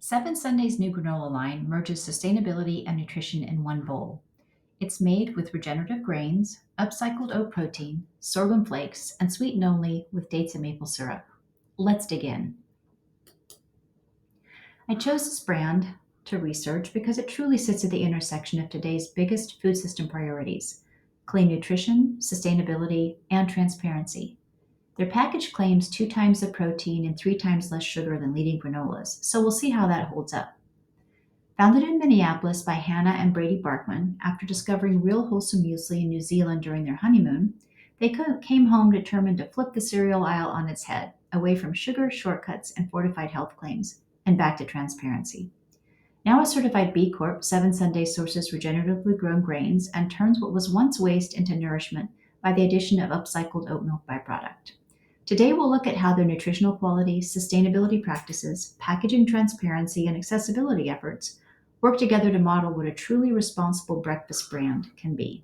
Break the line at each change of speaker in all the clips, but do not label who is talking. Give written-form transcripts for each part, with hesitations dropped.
Seven Sundays' new granola line merges sustainability and nutrition in one bowl. It's made with regenerative grains, upcycled oat protein, sorghum flakes, and sweetened only with dates and maple syrup. Let's dig in. I chose this brand to research because it truly sits at the intersection of today's biggest food system priorities: clean nutrition, sustainability, and transparency. Their package claims 2 times the protein and 3 times less sugar than leading granolas, so we'll see how that holds up. Founded in Minneapolis by Hannah and Brady Barkman, after discovering real wholesome muesli in New Zealand during their honeymoon, they came home determined to flip the cereal aisle on its head, away from sugar, shortcuts, and fortified health claims, and back to transparency. Now a certified B Corp, Seven Sundays sources regeneratively grown grains and turns what was once waste into nourishment by the addition of upcycled oat milk byproduct. Today we'll look at how their nutritional quality, sustainability practices, packaging transparency, and accessibility efforts work together to model what a truly responsible breakfast brand can be.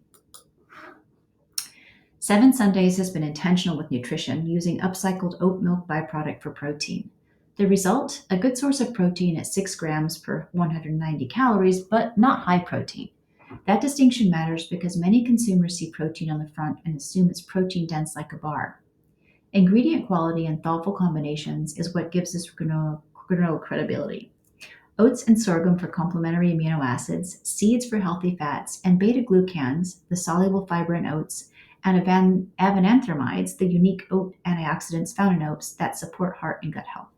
Seven Sundays has been intentional with nutrition, using upcycled oat milk byproduct for protein. The result? A good source of protein at 6 grams per 190 calories, but not high protein. That distinction matters because many consumers see protein on the front and assume it's protein dense like a bar. Ingredient quality and thoughtful combinations is what gives this granola credibility. Oats and sorghum for complementary amino acids, seeds for healthy fats, and beta-glucans, the soluble fiber in oats, and avenanthramides, the unique oat antioxidants found in oats that support heart and gut health.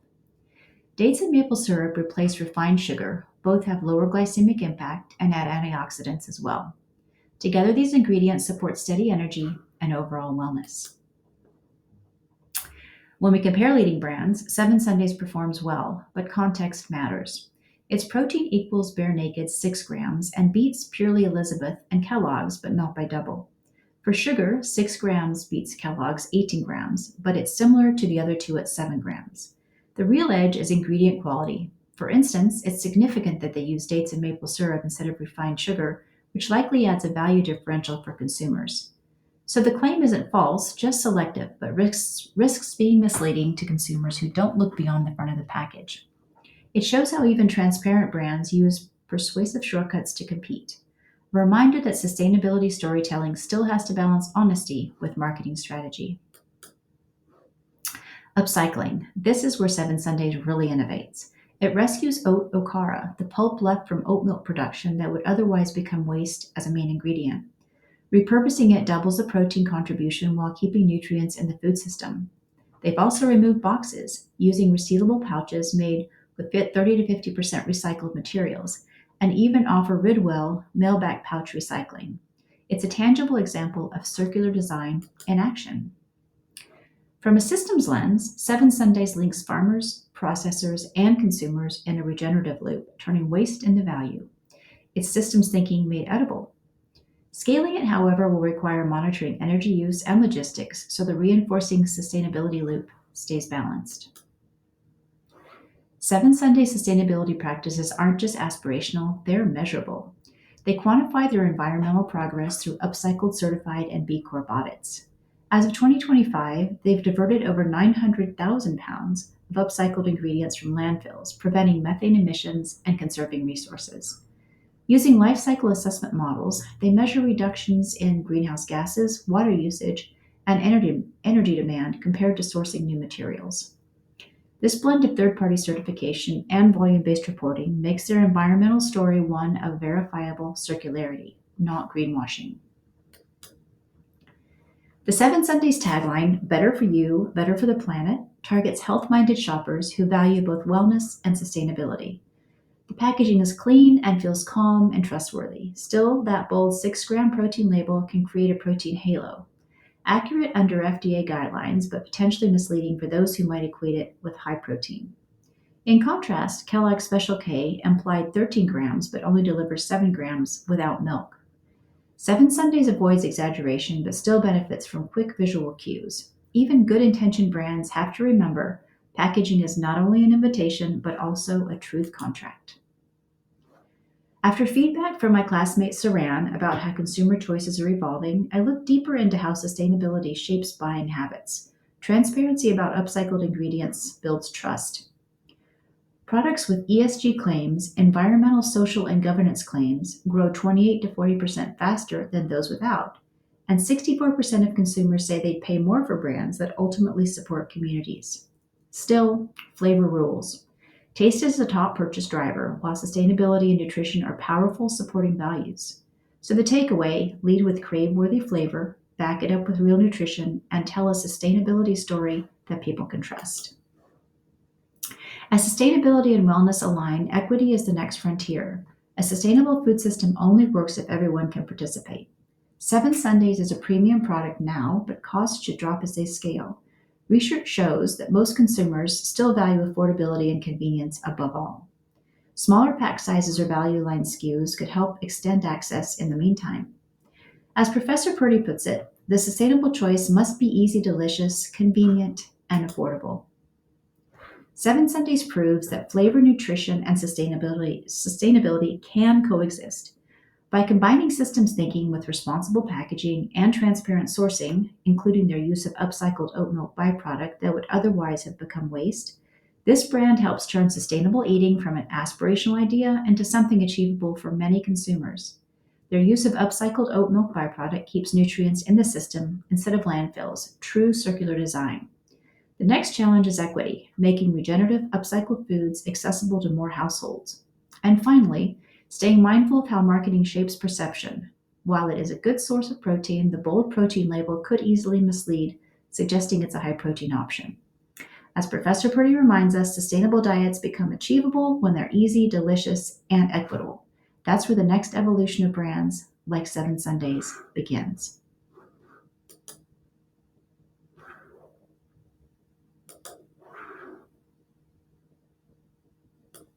Dates and maple syrup replace refined sugar. Both have lower glycemic impact and add antioxidants as well. Together, these ingredients support steady energy and overall wellness. When we compare leading brands, Seven Sundays performs well, but context matters. Its protein equals bare naked 6 grams and beats Purely Elizabeth and Kellogg's, but not by double. For sugar, 6 grams beats Kellogg's 18 grams, but it's similar to the other two at 7 grams. The real edge is ingredient quality. For instance, it's significant that they use dates and maple syrup instead of refined sugar, which likely adds a value differential for consumers. So the claim isn't false, just selective, but risks being misleading to consumers who don't look beyond the front of the package. It shows how even transparent brands use persuasive shortcuts to compete. A reminder that sustainability storytelling still has to balance honesty with marketing strategy. Upcycling. This is where Seven Sundays really innovates. It rescues oat okara, the pulp left from oat milk production that would otherwise become waste as a main ingredient. Repurposing it doubles the protein contribution while keeping nutrients in the food system. They've also removed boxes, using resealable pouches made with 30 to 50% recycled materials, and even offer Ridwell mailback pouch recycling. It's a tangible example of circular design in action. From a systems lens, Seven Sundays links farmers, processors, and consumers in a regenerative loop, turning waste into value. It's systems thinking made edible. Scaling it, however, will require monitoring energy use and logistics so the reinforcing sustainability loop stays balanced. Seven Sunday sustainability practices aren't just aspirational, they're measurable. They quantify their environmental progress through upcycled, certified, and B Corp audits. As of 2025, they've diverted over 900,000 pounds of upcycled ingredients from landfills, preventing methane emissions and conserving resources. Using life cycle assessment models, they measure reductions in greenhouse gases, water usage, and energy demand compared to sourcing new materials. This blend of third-party certification and volume-based reporting makes their environmental story one of verifiable circularity, not greenwashing. The Seven Sundays tagline, "Better for you, better for the planet," targets health-minded shoppers who value both wellness and sustainability. The packaging is clean and feels calm and trustworthy. Still, that bold 6-gram protein label can create a protein halo. Accurate under FDA guidelines, but potentially misleading for those who might equate it with high protein. In contrast, Kellogg's Special K implied 13 grams but only delivers 7 grams without milk. Seven Sundays avoids exaggeration but still benefits from quick visual cues. Even good-intentioned brands have to remember packaging is not only an invitation, but also a truth contract. After feedback from my classmate Saran about how consumer choices are evolving, I looked deeper into how sustainability shapes buying habits. Transparency about upcycled ingredients builds trust. Products with ESG claims, environmental, social, and governance claims, grow 28 to 40% faster than those without, and 64% of consumers say they'd pay more for brands that ultimately support communities. Still, flavor rules. Taste is the top purchase driver, while sustainability and nutrition are powerful supporting values. So the takeaway: lead with crave-worthy flavor, back it up with real nutrition, and tell a sustainability story that people can trust. As sustainability and wellness align, equity is the next frontier. A sustainable food system only works if everyone can participate. Seven Sundays is a premium product now, but costs should drop as they scale. Research shows that most consumers still value affordability and convenience above all. Smaller pack sizes or value line SKUs could help extend access in the meantime. As Professor Purdy puts it, the sustainable choice must be easy, delicious, convenient, and affordable. Seven Sundays proves that flavor, nutrition, and sustainability can coexist. By combining systems thinking with responsible packaging and transparent sourcing, including their use of upcycled oat milk byproduct that would otherwise have become waste, this brand helps turn sustainable eating from an aspirational idea into something achievable for many consumers. Their use of upcycled oat milk byproduct keeps nutrients in the system instead of landfills, true circular design. The next challenge is equity, making regenerative, upcycled foods accessible to more households. And finally, staying mindful of how marketing shapes perception. While it is a good source of protein, the bold protein label could easily mislead, suggesting it's a high protein option. As Professor Purdy reminds us, sustainable diets become achievable when they're easy, delicious, and equitable. That's where the next evolution of brands, like Seven Sundays, begins.